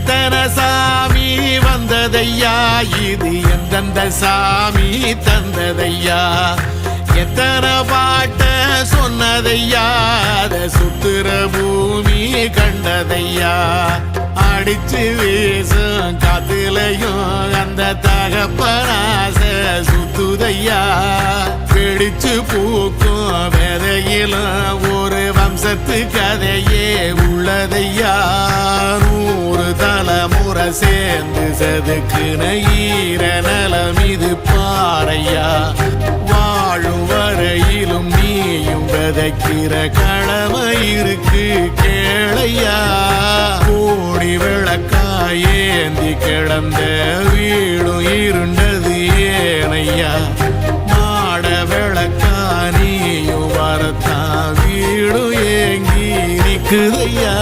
எத்தனை சாமி வந்ததையா, இது எந்தெந்த சாமி தந்ததையா, எத்தனை பாட்ட சொன்னதையா, அத சுத்துற பூமி கண்டதையா, அடிச்சு வீசும் காத்துலையும் அந்த தகப்பனாச சுத்துதையா, பிடிச்சு பூக்கும் விதையிலும் ஒரு வம்சத்து கதையே உள்ளதையா, 100 தலைமுறை சேர்ந்து செதுக்குன ஈர நலம் இது பாறையா, வாழும் வரையிலும் நீயும் விதைக்கிற கடமை இருக்கு கேளையா, கோடி விளக்காயேந்தி கிடந்த வீடும் இருண்டது ஏனையா, மாட விளக்கா நீயும் வரத்தான் வீடும் ஏங்கி நிக்குதையா.